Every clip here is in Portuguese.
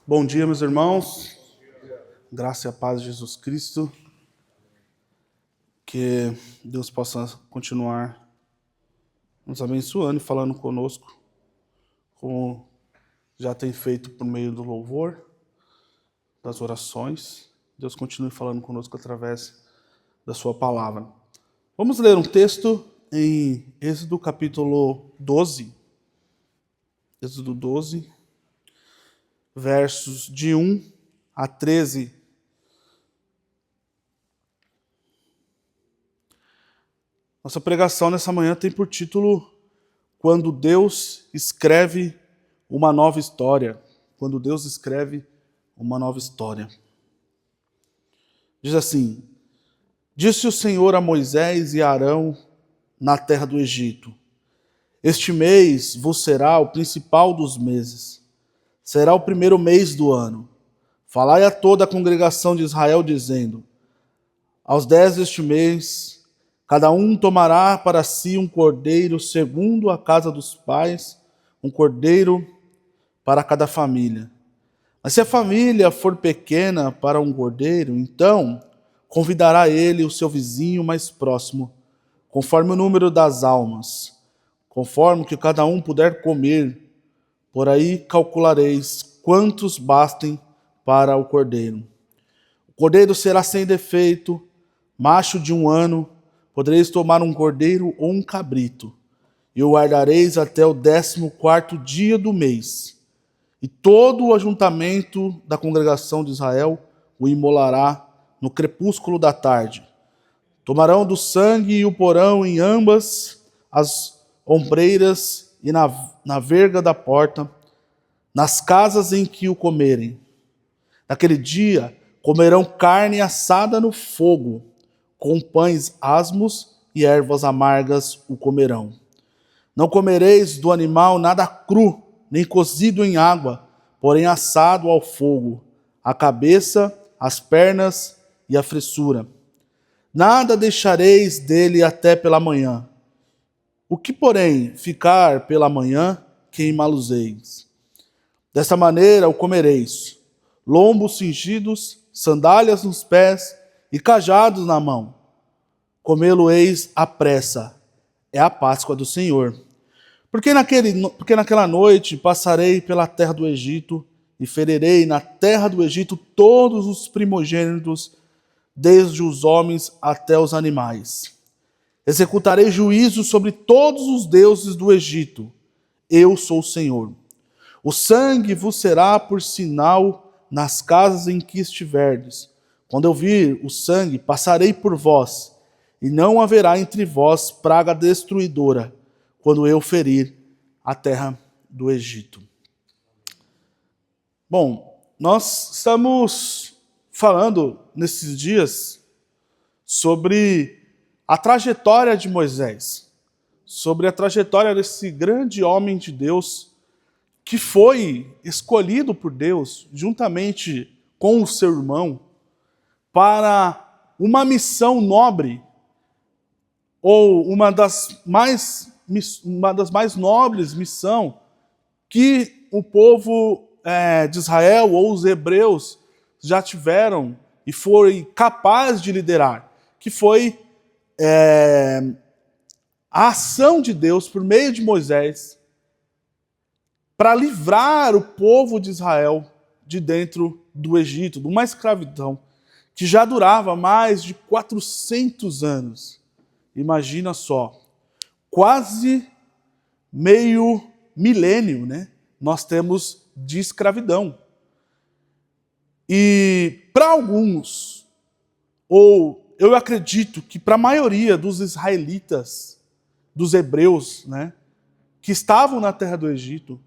Bom dia, meus irmãos. Graça e a paz de Jesus Cristo. Que Deus possa continuar nos abençoando e falando conosco, como já tem feito por meio do louvor, das orações. Deus continue falando conosco através da sua palavra. Vamos ler um texto em Êxodo capítulo 12. Êxodo 12, versos de 1 a 13. Nossa pregação nessa manhã tem por título Quando Deus escreve uma nova história. Quando Deus escreve uma nova história. Diz assim: Disse o Senhor a Moisés e a Arão na terra do Egito: Este mês vos será o principal dos meses. Será o primeiro mês do ano. Falai a toda a congregação de Israel, dizendo: Aos 10 deste mês, cada um tomará para si um cordeiro segundo a casa dos pais, um cordeiro para cada família. Mas se a família for pequena para um cordeiro, então convidará ele o seu vizinho mais próximo, conforme o número das almas, conforme o que cada um puder comer. Por aí calculareis quantos bastem para o cordeiro. O cordeiro será sem defeito, macho de 1 ano. Podereis tomar um cordeiro ou um cabrito, e o guardareis até o 14º dia do mês. E todo o ajuntamento da congregação de Israel o imolará no crepúsculo da tarde. Tomarão do sangue e o porão em ambas as ombreiras e na verga da porta, nas casas em que o comerem. Naquele dia comerão carne assada no fogo, com pães asmos e ervas amargas o comerão. Não comereis do animal nada cru, nem cozido em água, porém assado ao fogo, a cabeça, as pernas e a fressura. Nada deixareis dele até pela manhã. O que, porém, ficar pela manhã, queimá-los-eis. Desta maneira o comereis: lombos cingidos, sandálias nos pés e cajados na mão. Comê-lo-eis à pressa. É a Páscoa do Senhor. Porque naquela noite passarei pela terra do Egito e ferirei na terra do Egito todos os primogênitos, desde os homens até os animais. Executarei juízo sobre todos os deuses do Egito. Eu sou o Senhor. O sangue vos será por sinal nas casas em que estiverdes. Quando eu vir o sangue, passarei por vós, e não haverá entre vós praga destruidora, quando eu ferir a terra do Egito. Bom, nós estamos falando nesses dias sobre a trajetória de Moisés, sobre a trajetória desse grande homem de Deus que foi escolhido por Deus, juntamente com o seu irmão, para uma missão nobre, ou uma das mais nobres missões que o povo de Israel ou os hebreus já tiveram e foi capaz de liderar, que foi a ação de Deus por meio de Moisés para livrar o povo de Israel de dentro do Egito, de uma escravidão que já durava mais de 400 anos. Imagina só, quase meio milênio, né? Nós temos de escravidão. E para alguns, ou eu acredito que para a maioria dos israelitas, dos hebreus, né, que estavam na terra do Egito,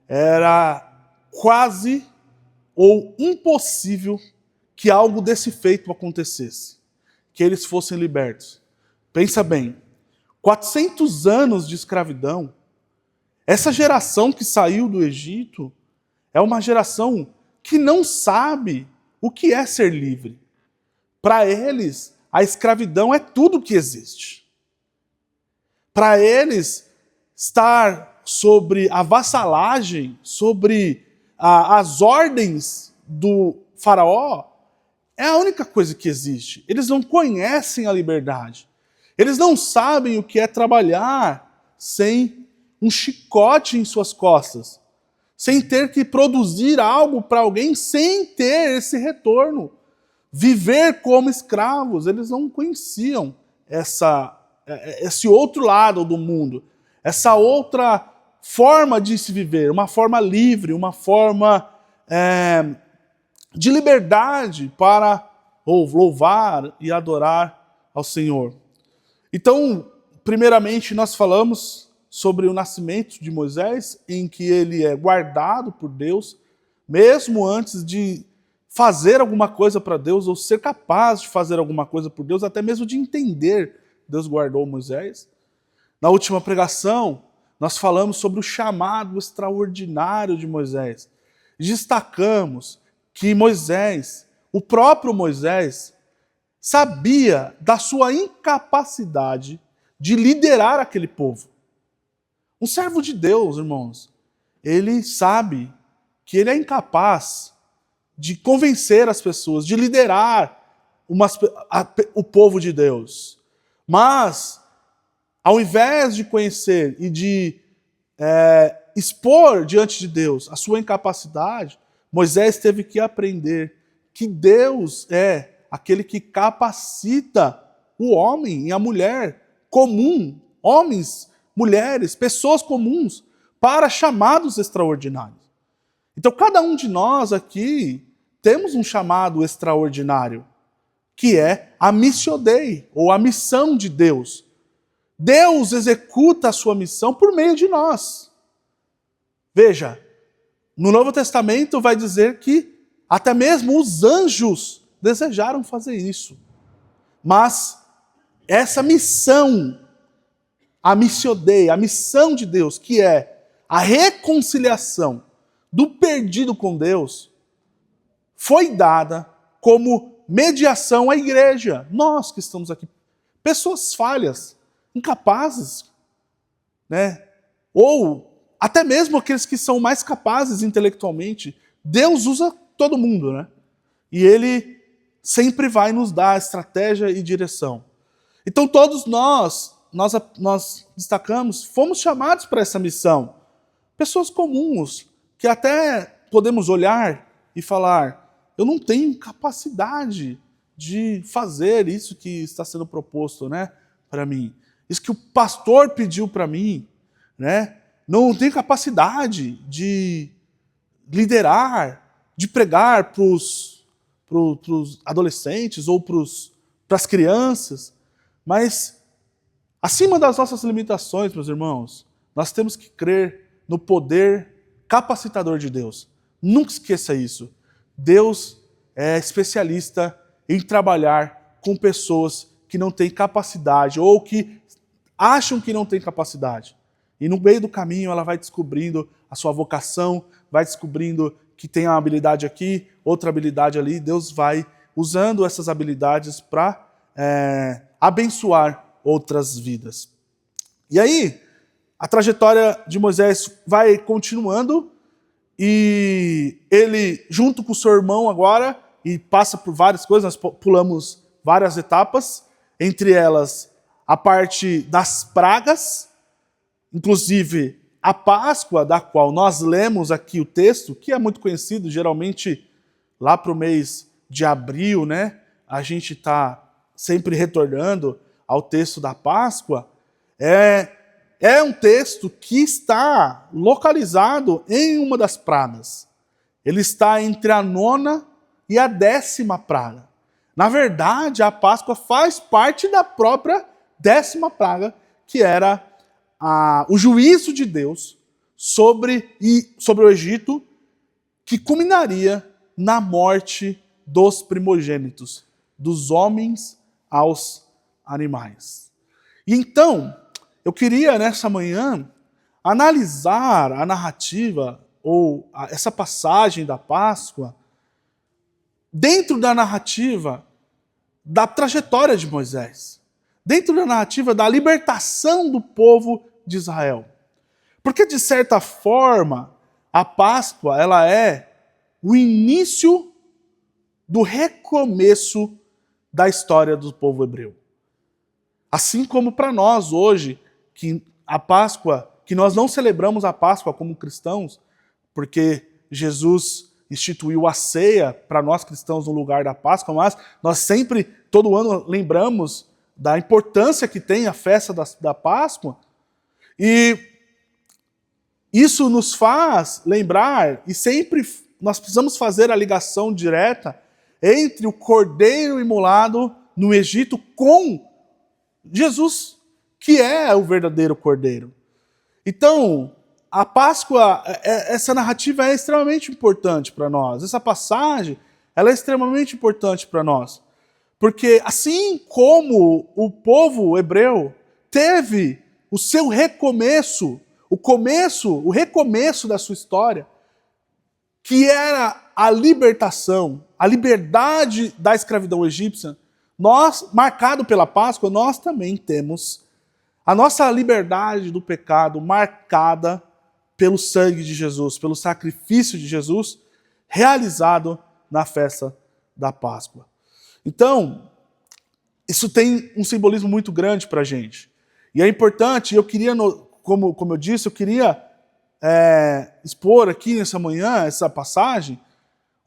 era quase ou impossível que algo desse feito acontecesse, que eles fossem libertos. Pensa bem, 400 anos de escravidão. Essa geração que saiu do Egito é uma geração que não sabe o que é ser livre. Para eles, a escravidão é tudo que existe. Para eles, estar sobre a vassalagem, sobre as ordens do faraó é a única coisa que existe. Eles não conhecem a liberdade. Eles não sabem o que é trabalhar sem um chicote em suas costas, sem ter que produzir algo para alguém, sem ter esse retorno. Viver como escravos. Eles não conheciam esse outro lado do mundo, essa outra forma de se viver, uma forma livre, uma forma de liberdade para louvar e adorar ao Senhor. Então, primeiramente, nós falamos sobre o nascimento de Moisés, em que ele é guardado por Deus, mesmo antes de fazer alguma coisa para Deus, ou ser capaz de fazer alguma coisa por Deus, até mesmo de entender, Deus guardou Moisés. Na última pregação, nós falamos sobre o chamado extraordinário de Moisés. Destacamos que Moisés, o próprio Moisés, sabia da sua incapacidade de liderar aquele povo. Um servo de Deus, irmãos, ele sabe que ele é incapaz de convencer as pessoas, de liderar o povo de Deus. Mas, ao invés de conhecer e de expor diante de Deus a sua incapacidade, Moisés teve que aprender que Deus é aquele que capacita o homem e a mulher comum, homens, mulheres, pessoas comuns, para chamados extraordinários. Então, cada um de nós aqui temos um chamado extraordinário, que é a Missio Dei, ou a missão de Deus. Deus executa a sua missão por meio de nós. Veja, no Novo Testamento vai dizer que até mesmo os anjos desejaram fazer isso. Mas essa missão, a Missio Dei, a missão de Deus, que é a reconciliação do perdido com Deus, foi dada como mediação à igreja. Nós que estamos aqui, pessoas falhas, incapazes, né? Ou até mesmo aqueles que são mais capazes intelectualmente. Deus usa todo mundo, né? E Ele sempre vai nos dar estratégia e direção. Então todos nós destacamos, fomos chamados para essa missão. Pessoas comuns, que até podemos olhar e falar, eu não tenho capacidade de fazer isso que está sendo proposto, né, para mim. Isso que o pastor pediu para mim, né? Não tenho capacidade de liderar, de pregar para os adolescentes ou para as crianças. Mas, acima das nossas limitações, meus irmãos, nós temos que crer no poder capacitador de Deus. Nunca esqueça isso. Deus é especialista em trabalhar com pessoas que não têm capacidade ou que acham que não têm capacidade. E no meio do caminho ela vai descobrindo a sua vocação, vai descobrindo que tem uma habilidade aqui, outra habilidade ali. Deus vai usando essas habilidades para abençoar outras vidas. E aí, a trajetória de Moisés vai continuando e ele, junto com o seu irmão agora, e passa por várias coisas, nós pulamos várias etapas, entre elas a parte das pragas, inclusive a Páscoa, da qual nós lemos aqui o texto, que é muito conhecido, geralmente lá para o mês de abril, né? A gente está sempre retornando ao texto da Páscoa. É um texto que está localizado em uma das pragas. Ele está entre a 9ª e a 10ª praga. Na verdade, a Páscoa faz parte da própria 10ª praga, que era o juízo de Deus sobre o Egito, que culminaria na morte dos primogênitos, dos homens aos animais. E então, eu queria nessa manhã analisar a narrativa ou essa passagem da Páscoa dentro da narrativa da trajetória de Moisés, dentro da narrativa da libertação do povo de Israel. Porque, de certa forma, a Páscoa, ela é o início do recomeço da história do povo hebreu. Assim como para nós hoje, que a Páscoa, que nós não celebramos a Páscoa como cristãos, porque Jesus instituiu a ceia para nós cristãos no lugar da Páscoa, mas nós sempre, todo ano, lembramos da importância que tem a festa da Páscoa, e isso nos faz lembrar, e sempre nós precisamos fazer a ligação direta entre o cordeiro imolado no Egito com Jesus, que é o verdadeiro cordeiro. Então, a Páscoa, essa narrativa é extremamente importante para nós. Essa passagem, ela é extremamente importante para nós. Porque assim como o povo hebreu teve o seu recomeço, o recomeço da sua história, que era a libertação, a liberdade da escravidão egípcia, nós, marcado pela Páscoa, nós também temos a nossa liberdade do pecado marcada pelo sangue de Jesus, pelo sacrifício de Jesus, realizado na festa da Páscoa. Então, isso tem um simbolismo muito grande para a gente. E é importante, eu queria, como eu disse, eu queria expor aqui nessa manhã, essa passagem,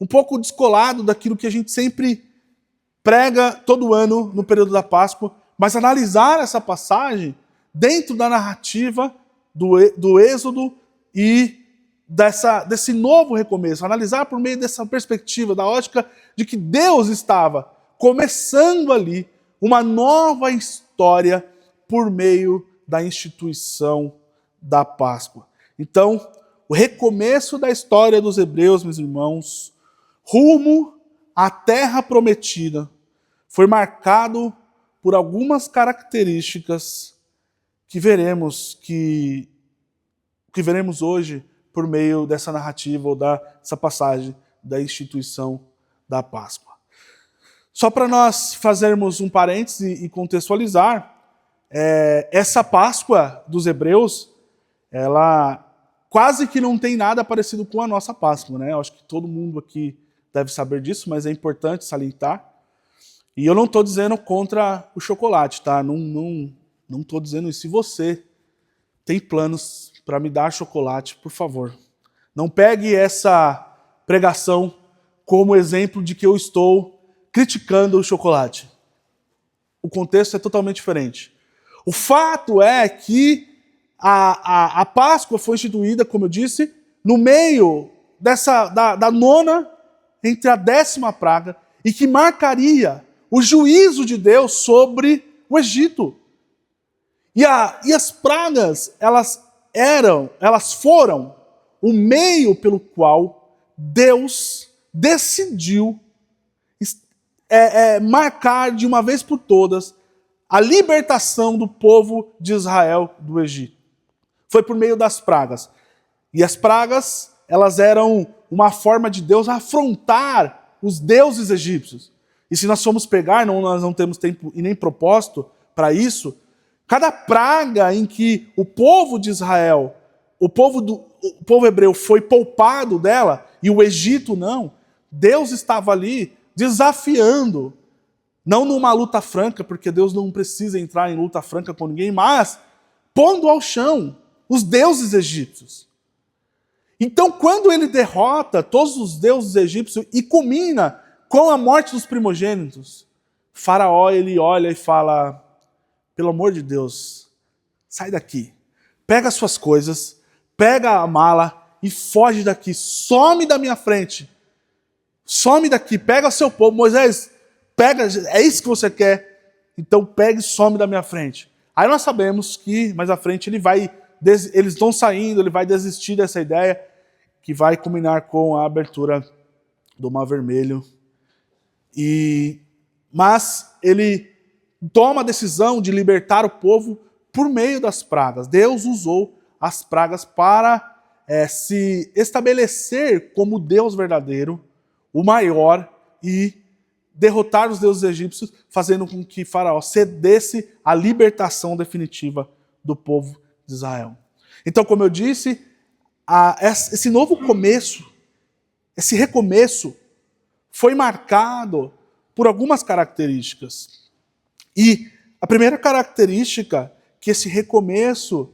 um pouco descolado daquilo que a gente sempre prega todo ano no período da Páscoa, mas analisar essa passagem dentro da narrativa do Êxodo e desse novo recomeço. Analisar por meio dessa perspectiva, da ótica de que Deus estava começando ali uma nova história por meio da instituição da Páscoa. Então, o recomeço da história dos hebreus, meus irmãos, rumo à terra prometida, foi marcado por algumas características que veremos hoje por meio dessa narrativa ou dessa passagem da instituição da Páscoa. Só para nós fazermos um parêntese e contextualizar, essa Páscoa dos hebreus, ela quase que não tem nada parecido com a nossa Páscoa, né? Eu acho que todo mundo aqui deve saber disso, mas é importante salientar. E eu não estou dizendo contra o chocolate, tá? Não estou dizendo isso. Se você tem planos para me dar chocolate, por favor, não pegue essa pregação como exemplo de que eu estou criticando o chocolate. O contexto é totalmente diferente. O fato é que a Páscoa foi instituída, como eu disse, no meio da nona, entre a 10ª praga, e que marcaria o juízo de Deus sobre o Egito. E as pragas, elas foram o meio pelo qual Deus decidiu marcar de uma vez por todas a libertação do povo de Israel do Egito. Foi por meio das pragas. E as pragas, elas eram uma forma de Deus afrontar os deuses egípcios. E se nós formos pegar, nós não temos tempo e nem propósito para isso, cada praga em que o povo de Israel, o povo hebreu foi poupado dela, e o Egito não, Deus estava ali desafiando, não numa luta franca, porque Deus não precisa entrar em luta franca com ninguém, mas pondo ao chão os deuses egípcios. Então, quando ele derrota todos os deuses egípcios e culmina com a morte dos primogênitos, Faraó, ele olha e fala: pelo amor de Deus, sai daqui, pega as suas coisas, pega a mala e foge daqui, some da minha frente, some daqui, pega o seu povo. Moisés, pega, é isso que você quer? Então pega e some da minha frente. Aí nós sabemos que mais à frente eles estão saindo, ele vai desistir dessa ideia, que vai culminar com a abertura do Mar Vermelho. Mas ele toma a decisão de libertar o povo por meio das pragas. Deus usou as pragas para se estabelecer como Deus verdadeiro, o maior, e derrotar os deuses egípcios, fazendo com que Faraó cedesse a libertação definitiva do povo de Israel. Então, como eu disse, esse novo começo, esse recomeço, foi marcado por algumas características. E a primeira característica que esse recomeço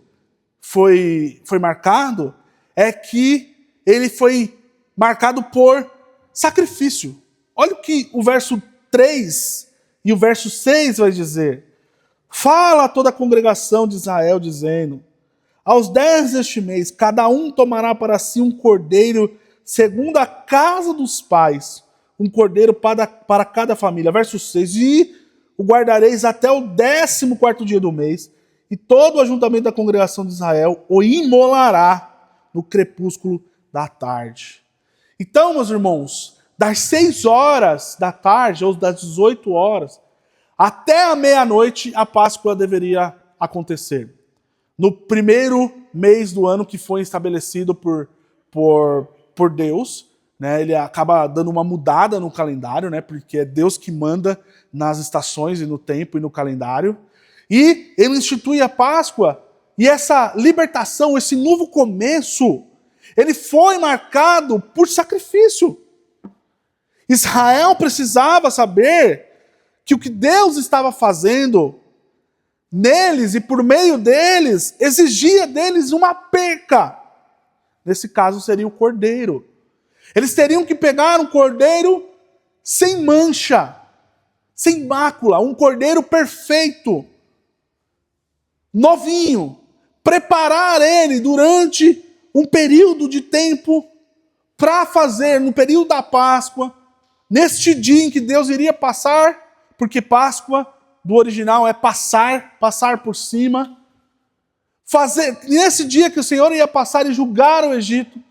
foi marcado é que ele foi marcado por sacrifício. Olha o que o verso 3 e o verso 6 vai dizer. Fala a toda a congregação de Israel, dizendo: aos 10 deste mês, cada um tomará para si um cordeiro segundo a casa dos pais, um cordeiro para cada família. Verso 6, e o guardareis até o 14º dia do mês, e todo o ajuntamento da congregação de Israel o imolará no crepúsculo da tarde. Então, meus irmãos, das 6 horas da tarde, ou das 18 horas, até a meia-noite, a Páscoa deveria acontecer. No primeiro mês do ano que foi estabelecido por Deus, né, ele acaba dando uma mudada no calendário, né, porque é Deus que manda nas estações e no tempo e no calendário. E ele institui a Páscoa, e essa libertação, esse novo começo, ele foi marcado por sacrifício. Israel precisava saber que o que Deus estava fazendo neles e por meio deles, exigia deles uma perca. Nesse caso seria o cordeiro. Eles teriam que pegar um cordeiro sem mancha, sem mácula, um cordeiro perfeito, novinho, preparar ele durante um período de tempo para fazer, no período da Páscoa, neste dia em que Deus iria passar, porque Páscoa do original é passar por cima. Fazer, nesse dia que o Senhor ia passar e julgar o Egito,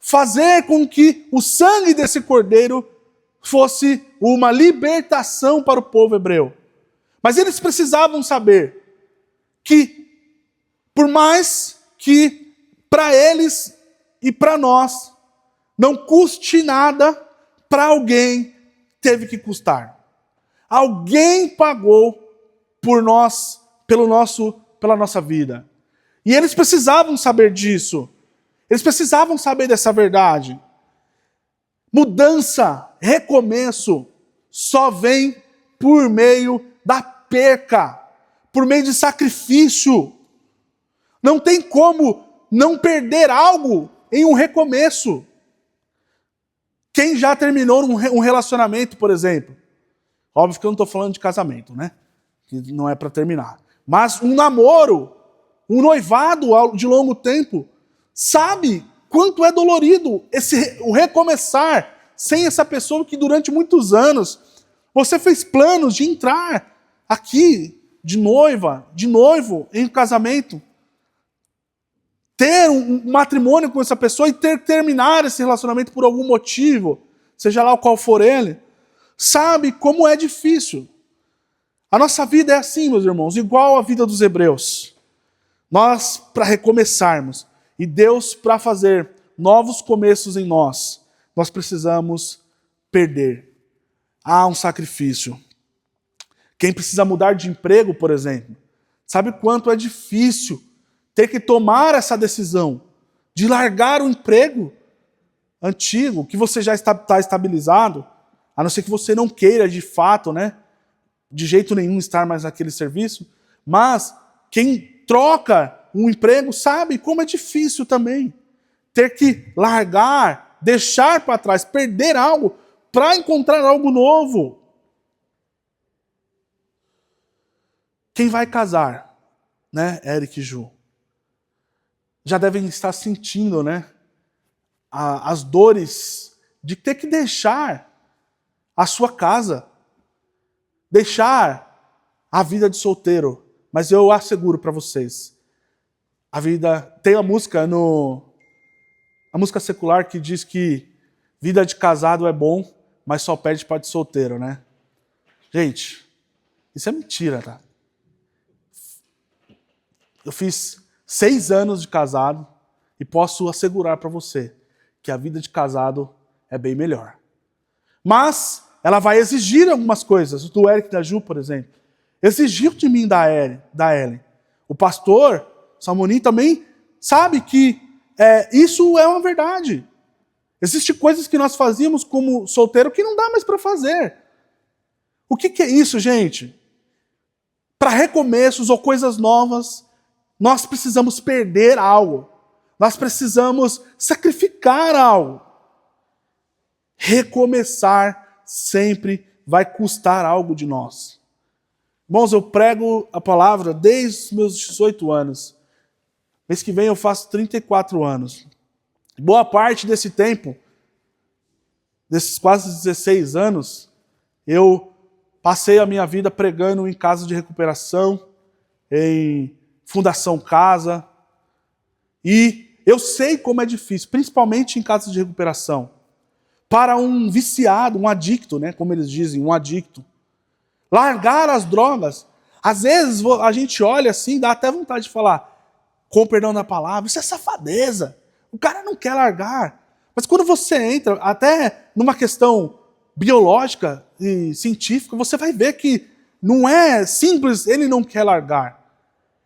fazer com que o sangue desse cordeiro fosse uma libertação para o povo hebreu. Mas eles precisavam saber que, por mais que para eles e para nós não custe nada, para alguém teve que custar. Alguém pagou por nós, pela nossa vida. E eles precisavam saber disso. Eles precisavam saber dessa verdade. Mudança, recomeço, só vem por meio da perca, por meio de sacrifício. Não tem como não perder algo em um recomeço. Quem já terminou um relacionamento, por exemplo? Óbvio que eu não estou falando de casamento, né? Que não é para terminar. Mas um namoro, um noivado de longo tempo, sabe quanto é dolorido o recomeçar sem essa pessoa que durante muitos anos você fez planos de entrar aqui de noiva, de noivo em casamento, ter um matrimônio com essa pessoa e terminar esse relacionamento por algum motivo, seja lá qual for ele, sabe como é difícil. A nossa vida é assim, meus irmãos, igual a vida dos hebreus. Nós, para recomeçarmos, e Deus, para fazer novos começos em nós, nós precisamos perder. Há um sacrifício. Quem precisa mudar de emprego, por exemplo, sabe quanto é difícil ter que tomar essa decisão de largar o emprego antigo, que você já está estabilizado, a não ser que você não queira de fato, né, de jeito nenhum estar mais naquele serviço, mas quem troca um emprego sabe como é difícil também ter que largar, deixar para trás, perder algo para encontrar algo novo. Quem vai casar, né, Eric e Ju, já devem estar sentindo, né, as dores de ter que deixar a sua casa, deixar a vida de solteiro. Mas eu asseguro para vocês, a vida tem a música secular que diz que vida de casado é bom, mas só perde para de solteiro, né? Gente, isso é mentira, tá? Eu fiz 6 anos de casado e posso assegurar para você que a vida de casado é bem melhor. Mas ela vai exigir algumas coisas. Do Eric e da Ju, por exemplo. Exigiu de mim da Ellen. O pastor Salmonim também sabe que isso é uma verdade. Existem coisas que nós fazíamos como solteiro que não dá mais para fazer. O que é isso, gente? Para recomeços ou coisas novas, nós precisamos perder algo. Nós precisamos sacrificar algo. Recomeçar sempre vai custar algo de nós. Irmãos, eu prego a palavra desde os meus 18 anos. Mês que vem eu faço 34 anos. Boa parte desse tempo, desses quase 16 anos, eu passei a minha vida pregando em casa de recuperação, em Fundação Casa. E eu sei como é difícil, principalmente em casa de recuperação, para um viciado, um adicto, né, como eles dizem, um adicto, largar as drogas. Às vezes a gente olha assim, dá até vontade de falar, com o perdão da palavra, isso é safadeza. O cara não quer largar. Mas quando você entra, até numa questão biológica e científica, você vai ver que não é simples, ele não quer largar.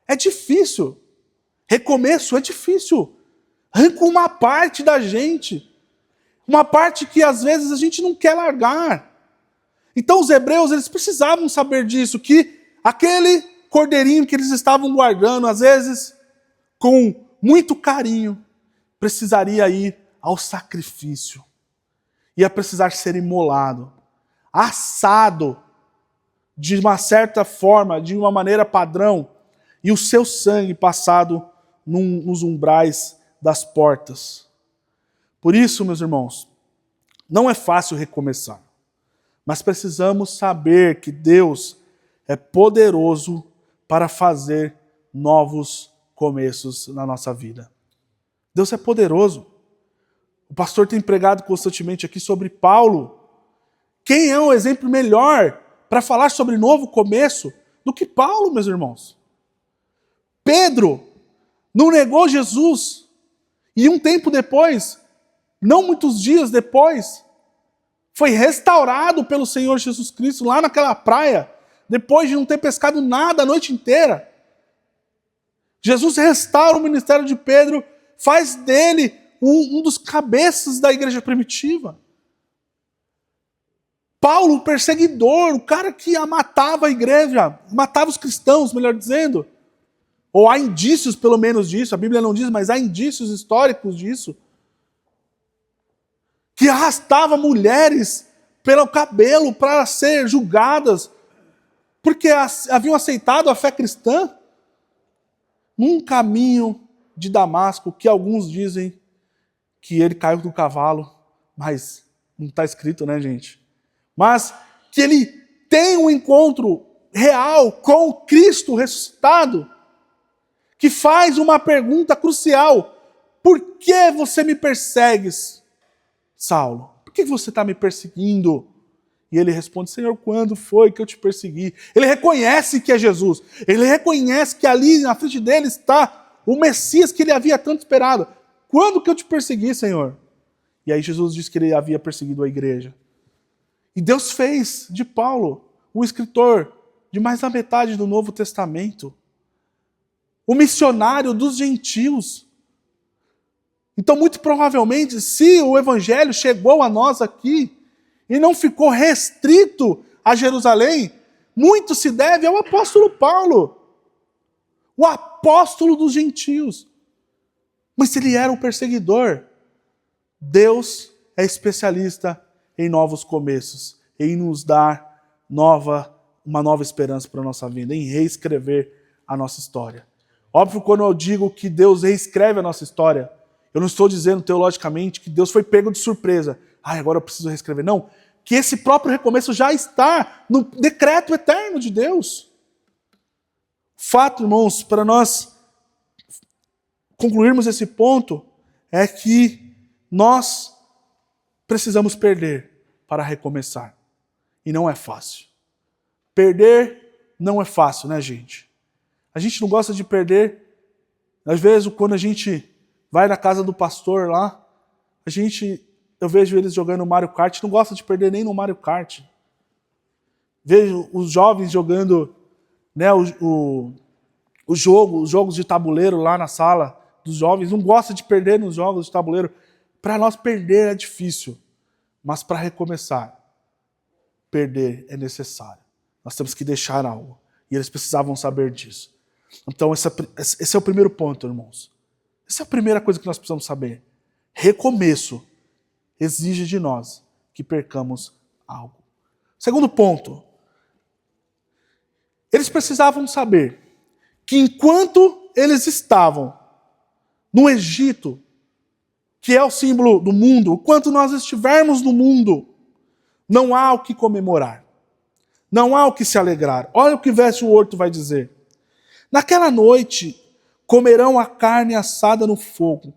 É difícil. Recomeço é difícil. Arranca uma parte da gente. Uma parte que às vezes a gente não quer largar. Então os hebreus, eles precisavam saber disso, que aquele cordeirinho que eles estavam guardando, às vezes com muito carinho, precisaria ir ao sacrifício. Ia precisar ser imolado, assado, de uma certa forma, de uma maneira padrão, e o seu sangue passado nos umbrais das portas. Por isso, meus irmãos, não é fácil recomeçar, mas precisamos saber que Deus é poderoso para fazer novos começos na nossa vida. Deus é poderoso. O pastor tem pregado constantemente aqui sobre Paulo. Quem é um exemplo melhor para falar sobre novo começo do que Paulo, meus irmãos? Pedro não negou Jesus e um tempo depois, não muitos dias depois, foi restaurado pelo Senhor Jesus Cristo lá naquela praia, depois de não ter pescado nada a noite inteira. Jesus restaura o ministério de Pedro, faz dele um dos cabeças da igreja primitiva. Paulo, o perseguidor, o cara que matava a igreja, matava os cristãos, melhor dizendo. Ou há indícios, pelo menos, disso. A Bíblia não diz, mas há indícios históricos disso. Que arrastava mulheres pelo cabelo para ser julgadas, porque haviam aceitado a fé cristã, num caminho de Damasco, que alguns dizem que ele caiu do cavalo, mas não está escrito, né, gente? Mas que ele tem um encontro real com Cristo ressuscitado, que faz uma pergunta crucial: por que você me persegues, Saulo? Por que você está me perseguindo? E ele responde: Senhor, quando foi que eu te persegui? Ele reconhece que é Jesus. Ele reconhece que ali na frente dele está o Messias que ele havia tanto esperado. Quando que eu te persegui, Senhor? E aí Jesus disse que ele havia perseguido a igreja. E Deus fez de Paulo o escritor de mais da metade do Novo Testamento. O missionário dos gentios. Então, muito provavelmente, se o evangelho chegou a nós aqui e não ficou restrito a Jerusalém, muito se deve ao apóstolo Paulo, o apóstolo dos gentios. Mas se ele era um perseguidor, Deus é especialista em novos começos, em nos dar uma nova esperança para a nossa vida, em reescrever a nossa história. Óbvio, quando eu digo que Deus reescreve a nossa história, eu não estou dizendo teologicamente que Deus foi pego de surpresa. Agora eu preciso reescrever. Não, que esse próprio recomeço já está no decreto eterno de Deus. Fato, irmãos, para nós concluirmos esse ponto, é que nós precisamos perder para recomeçar. E não é fácil. Perder não é fácil, né, gente? A gente não gosta de perder. Às vezes, quando a gente vai na casa do pastor lá, eu vejo eles jogando Mario Kart, não gosta de perder nem no Mario Kart. Vejo os jovens jogando, né, os jogos de tabuleiro lá na sala dos jovens não gosta de perder nos jogos de tabuleiro. Para nós perder é difícil, mas para recomeçar, perder é necessário. Nós temos que deixar algo. E eles precisavam saber disso. Então esse é o primeiro ponto, irmãos. Essa é a primeira coisa que nós precisamos saber. Recomeço exige de nós que percamos algo. Segundo ponto. Eles precisavam saber que enquanto eles estavam no Egito, que é o símbolo do mundo, enquanto nós estivermos no mundo, não há o que comemorar. Não há o que se alegrar. Olha o que o verso 8 vai dizer. Naquela noite comerão a carne assada no fogo,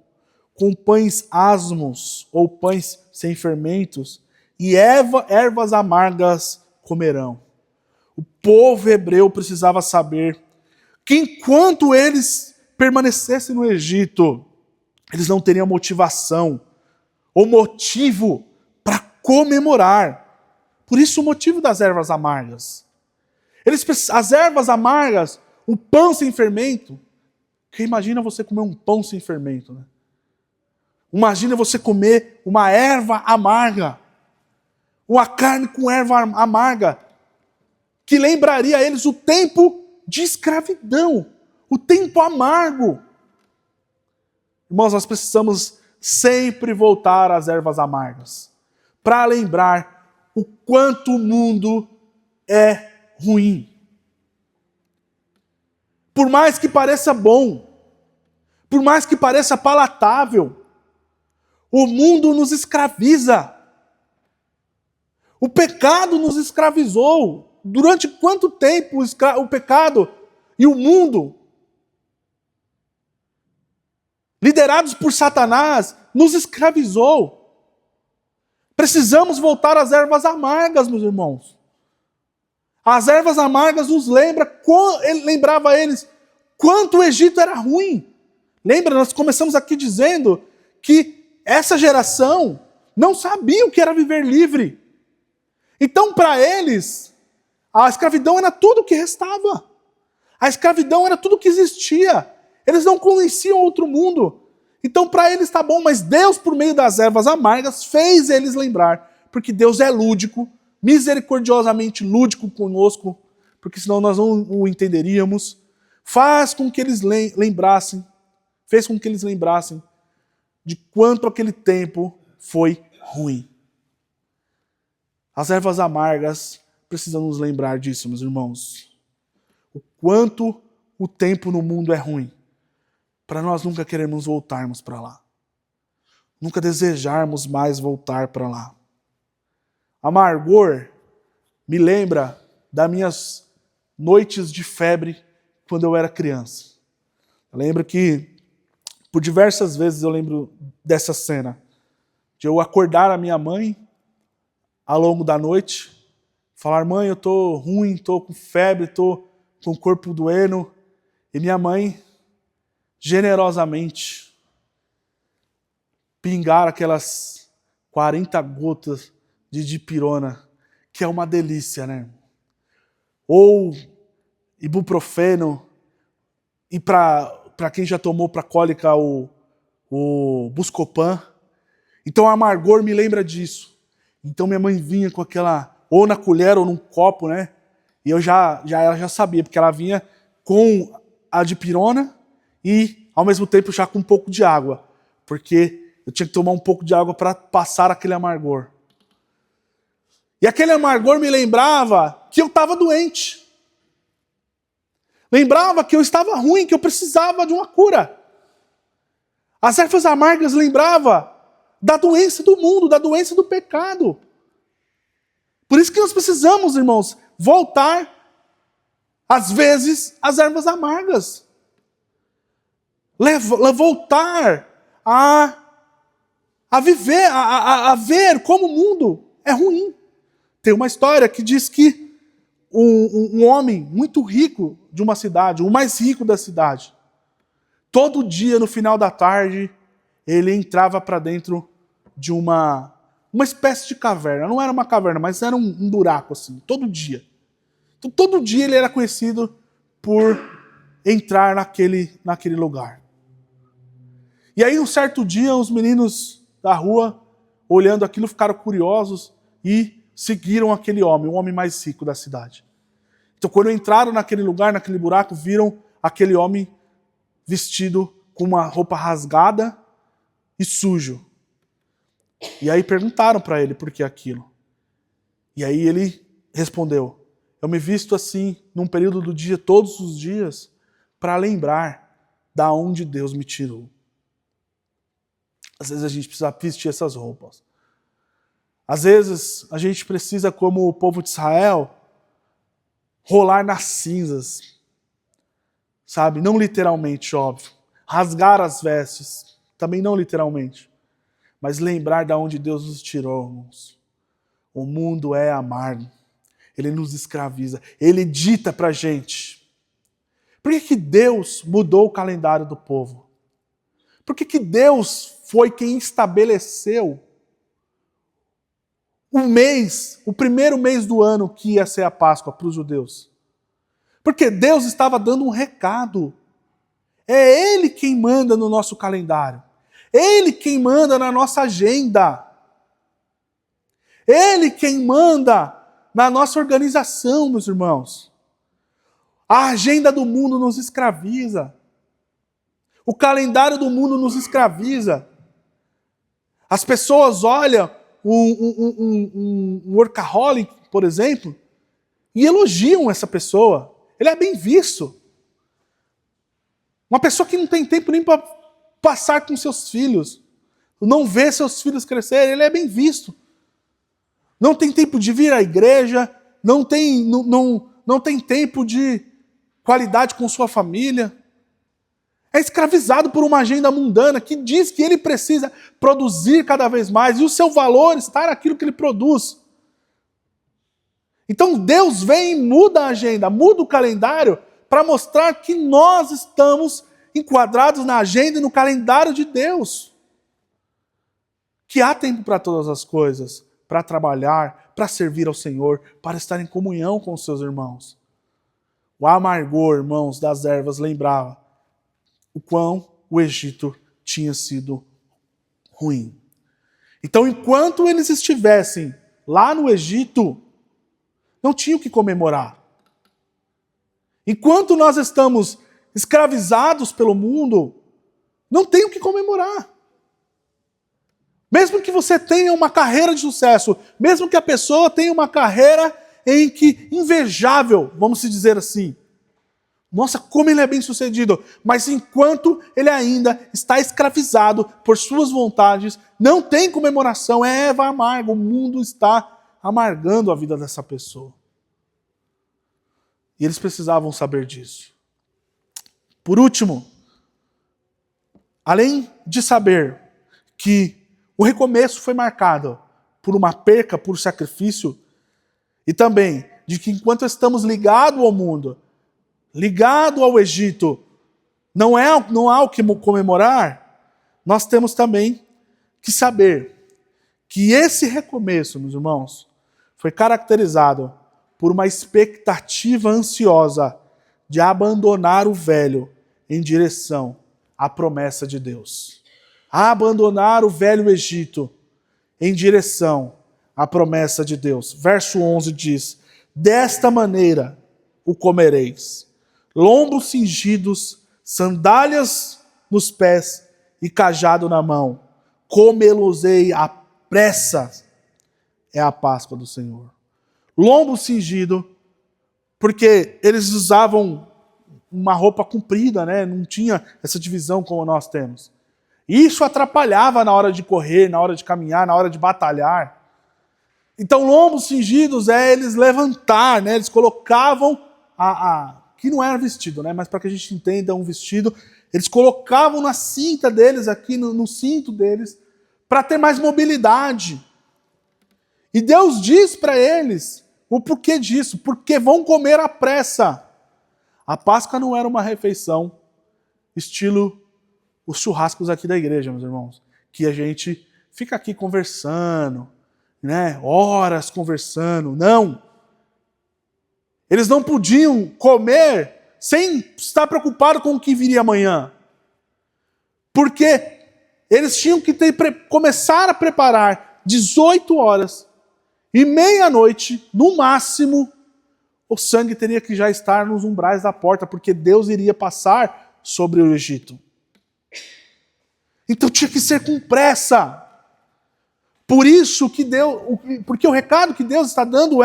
com pães asmos ou pães sem fermentos, e ervas amargas comerão. O povo hebreu precisava saber que enquanto eles permanecessem no Egito, eles não teriam motivação ou motivo para comemorar. Por isso o motivo das ervas amargas. As ervas amargas, o pão sem fermento. Porque imagina você comer um pão sem fermento, né? Imagina você comer uma erva amarga. Uma carne com erva amarga. Que lembraria a eles o tempo de escravidão. O tempo amargo. Irmãos, nós precisamos sempre voltar às ervas amargas. Para lembrar o quanto o mundo é ruim. Por mais que pareça bom, por mais que pareça palatável, o mundo nos escraviza. O pecado nos escravizou. Durante quanto tempo o pecado e o mundo, liderados por Satanás, nos escravizou. Precisamos voltar às ervas amargas, meus irmãos. As ervas amargas nos lembrava a eles quanto o Egito era ruim. Lembra, nós começamos aqui dizendo que essa geração não sabia o que era viver livre. Então, para eles, a escravidão era tudo que restava. A escravidão era tudo que existia. Eles não conheciam outro mundo. Então, para eles está bom, mas Deus, por meio das ervas amargas, fez eles lembrar. Porque Deus é lúdico, misericordiosamente lúdico conosco, porque senão nós não o entenderíamos. Fez com que eles lembrassem de quanto aquele tempo foi ruim. As ervas amargas precisam nos lembrar disso, meus irmãos. O quanto o tempo no mundo é ruim. Para nós nunca queremos voltarmos para lá. Nunca desejarmos mais voltar para lá. Amargor me lembra das minhas noites de febre quando eu era criança. Eu lembro que, por diversas vezes eu lembro dessa cena. De eu acordar a minha mãe ao longo da noite, falar, mãe, eu tô ruim, tô com febre, tô com o corpo doendo. E minha mãe, generosamente, pingar aquelas 40 gotas de dipirona, que é uma delícia, né? Ou ibuprofeno, e para quem já tomou para cólica o Buscopan. Então, o amargor me lembra disso. Então, minha mãe vinha com aquela, ou na colher ou num copo, né? E ela já sabia, porque ela vinha com a dipirona e, ao mesmo tempo, já com um pouco de água. Porque eu tinha que tomar um pouco de água para passar aquele amargor. E aquele amargor me lembrava que eu estava doente. Lembrava que eu estava ruim, que eu precisava de uma cura. As ervas amargas lembrava da doença do mundo, da doença do pecado. Por isso que nós precisamos, irmãos, voltar, às vezes, às ervas amargas. Voltar a viver, a ver como o mundo é ruim. Tem uma história que diz que um homem muito rico de uma cidade, o mais rico da cidade, todo dia, no final da tarde, ele entrava para dentro de uma espécie de caverna. Não era uma caverna, mas era um buraco, assim, todo dia. Então, todo dia ele era conhecido por entrar naquele lugar. E aí, um certo dia, os meninos da rua, olhando aquilo, ficaram curiosos e seguiram aquele homem, o homem mais rico da cidade. Então, quando entraram naquele lugar, naquele buraco, viram aquele homem vestido com uma roupa rasgada e sujo. E aí perguntaram para ele por que aquilo. E aí ele respondeu: eu me visto assim, num período do dia, todos os dias, para lembrar da onde Deus me tirou. Às vezes a gente precisa vestir essas roupas. Às vezes a gente precisa, como o povo de Israel, rolar nas cinzas. Sabe? Não literalmente, óbvio. Rasgar as vestes. Também não literalmente. Mas lembrar de onde Deus nos tirou, irmãos. O mundo é amargo. Ele nos escraviza. Ele dita pra gente. Por que Deus mudou o calendário do povo? Por que Deus foi quem estabeleceu o primeiro mês do ano que ia ser a Páscoa para os judeus? Porque Deus estava dando um recado. É Ele quem manda no nosso calendário. Ele quem manda na nossa agenda. Ele quem manda na nossa organização, meus irmãos. A agenda do mundo nos escraviza. O calendário do mundo nos escraviza. As pessoas olham um workaholic, por exemplo, e elogiam essa pessoa. Ele é bem visto. Uma pessoa que não tem tempo nem para passar com seus filhos, não vê seus filhos crescerem, ele é bem visto. Não tem tempo de vir à igreja, não tem tempo de qualidade com sua família. É escravizado por uma agenda mundana que diz que ele precisa produzir cada vez mais e o seu valor está naquilo que ele produz. Então Deus vem e muda a agenda, muda o calendário para mostrar que nós estamos enquadrados na agenda e no calendário de Deus. Que há tempo para todas as coisas, para trabalhar, para servir ao Senhor, para estar em comunhão com os seus irmãos. O amargor, irmãos, das ervas lembrava o quão o Egito tinha sido ruim. Então, enquanto eles estivessem lá no Egito, não tinham o que comemorar. Enquanto nós estamos escravizados pelo mundo, não tem o que comemorar. Mesmo que você tenha uma carreira de sucesso, mesmo que a pessoa tenha uma carreira em que invejável, vamos dizer assim. Nossa, como ele é bem sucedido. Mas enquanto ele ainda está escravizado por suas vontades, não tem comemoração, é erva amarga. O mundo está amargando a vida dessa pessoa. E eles precisavam saber disso. Por último, além de saber que o recomeço foi marcado por uma perca, por sacrifício, e também de que enquanto estamos ligados ao mundo, ligado ao Egito, não há o que comemorar, nós temos também que saber que esse recomeço, meus irmãos, foi caracterizado por uma expectativa ansiosa de abandonar o velho em direção à promessa de Deus. Abandonar o velho Egito em direção à promessa de Deus. Verso 11 diz: desta maneira o comereis, lombos cingidos, sandálias nos pés e cajado na mão. Comê-los-ei à pressa. É a Páscoa do Senhor. Lombo cingido, porque eles usavam uma roupa comprida, né? Não tinha essa divisão como nós temos. Isso atrapalhava na hora de correr, na hora de caminhar, na hora de batalhar. Então, lombos cingidos é eles levantar, né? Eles colocavam que não era vestido, né? Mas para que a gente entenda um vestido, eles colocavam na cinta deles, aqui no cinto deles, para ter mais mobilidade. E Deus diz para eles o porquê disso, porque vão comer à pressa. A Páscoa não era uma refeição estilo os churrascos aqui da igreja, meus irmãos, que a gente fica aqui conversando, né? Horas conversando. Não. Eles não podiam comer sem estar preocupado com o que viria amanhã. Porque eles tinham que começar a preparar 18 horas e meia-noite, no máximo, o sangue teria que já estar nos umbrais da porta, porque Deus iria passar sobre o Egito. Então tinha que ser com pressa. Por isso que porque o recado que Deus está dando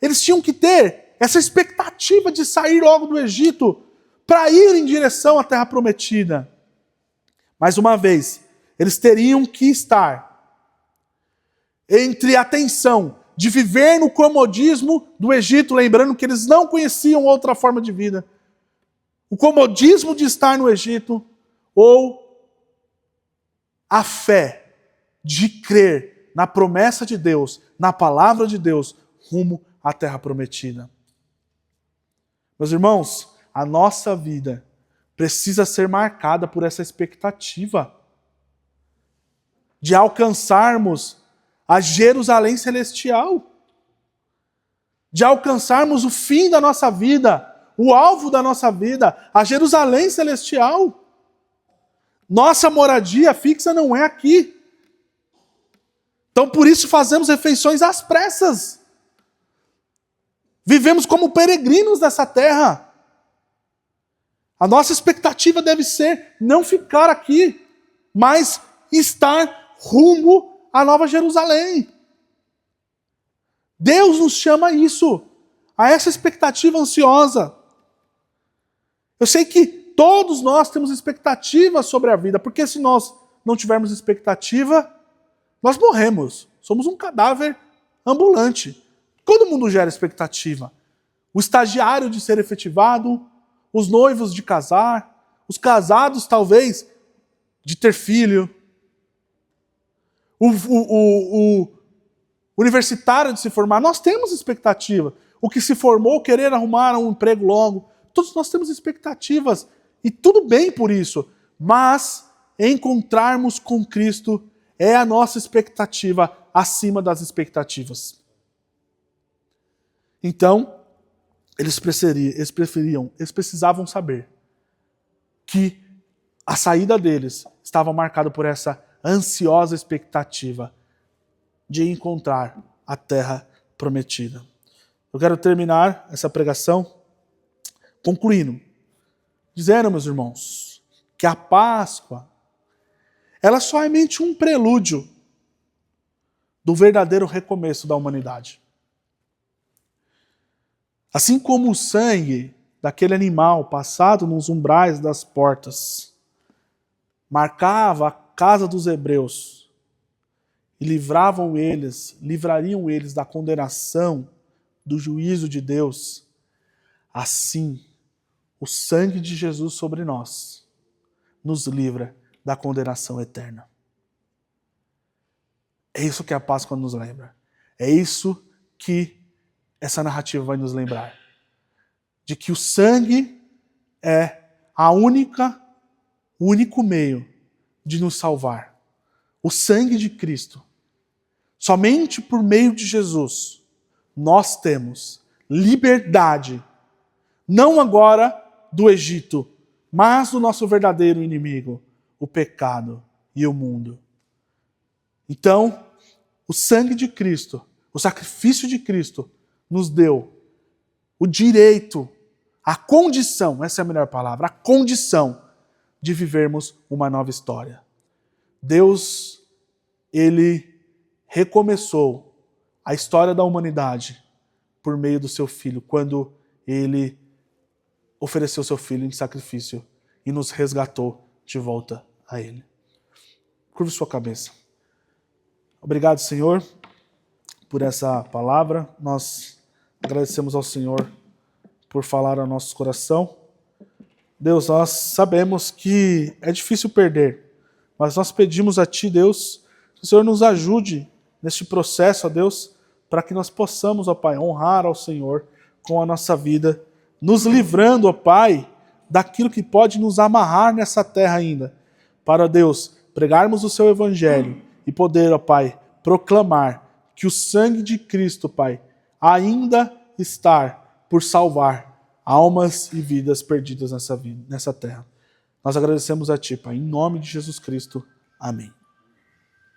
eles tinham que ter essa expectativa de sair logo do Egito para ir em direção à Terra Prometida. Mais uma vez, eles teriam que estar entre a tensão de viver no comodismo do Egito, lembrando que eles não conheciam outra forma de vida. O comodismo de estar no Egito ou a fé de crer na promessa de Deus, na palavra de Deus, rumo à Terra Prometida. Meus irmãos, a nossa vida precisa ser marcada por essa expectativa de alcançarmos a Jerusalém celestial, de alcançarmos o fim da nossa vida, o alvo da nossa vida, a Jerusalém celestial. Nossa moradia fixa não é aqui. Então por isso fazemos refeições às pressas. Vivemos como peregrinos nessa terra. A nossa expectativa deve ser não ficar aqui, mas estar rumo à Nova Jerusalém. Deus nos chama a isso, a essa expectativa ansiosa. Eu sei que todos nós temos expectativa sobre a vida, porque se nós não tivermos expectativa, nós morremos. Somos um cadáver ambulante. Todo mundo gera expectativa. O estagiário de ser efetivado, os noivos de casar, os casados talvez de ter filho, o universitário de se formar. Nós temos expectativa. O que se formou querer arrumar um emprego logo. Todos nós temos expectativas e tudo bem por isso. Mas encontrarmos com Cristo é a nossa expectativa acima das expectativas. Então, eles precisavam saber que a saída deles estava marcada por essa ansiosa expectativa de encontrar a Terra Prometida. Eu quero terminar essa pregação concluindo, dizendo, meus irmãos, que a Páscoa ela é somente um prelúdio do verdadeiro recomeço da humanidade. Assim como o sangue daquele animal passado nos umbrais das portas marcava a casa dos hebreus e livrariam eles da condenação, do juízo de Deus, assim o sangue de Jesus sobre nós nos livra da condenação eterna. É isso que a Páscoa nos lembra. É isso que essa narrativa vai nos lembrar. De que o sangue é o único meio de nos salvar. O sangue de Cristo. Somente por meio de Jesus nós temos liberdade, não agora do Egito, mas do nosso verdadeiro inimigo, o pecado e o mundo. Então, o sangue de Cristo, o sacrifício de Cristo, nos deu o direito, a condição, essa é a melhor palavra, a condição de vivermos uma nova história. Deus, Ele recomeçou a história da humanidade por meio do seu Filho, quando Ele ofereceu seu Filho em sacrifício e nos resgatou de volta a Ele. Curve sua cabeça. Obrigado, Senhor, por essa palavra. Nós agradecemos ao Senhor por falar ao nosso coração. Deus, nós sabemos que é difícil perder, mas nós pedimos a Ti, Deus, que o Senhor nos ajude neste processo, ó Deus, para que nós possamos, ó Pai, honrar ao Senhor com a nossa vida, nos livrando, ó Pai, daquilo que pode nos amarrar nessa terra ainda, para, Deus, pregarmos o Seu Evangelho e poder, ó Pai, proclamar que o sangue de Cristo, Pai, ainda está por salvar almas e vidas perdidas nessa terra. Nós agradecemos a Ti, Pai, em nome de Jesus Cristo. Amém.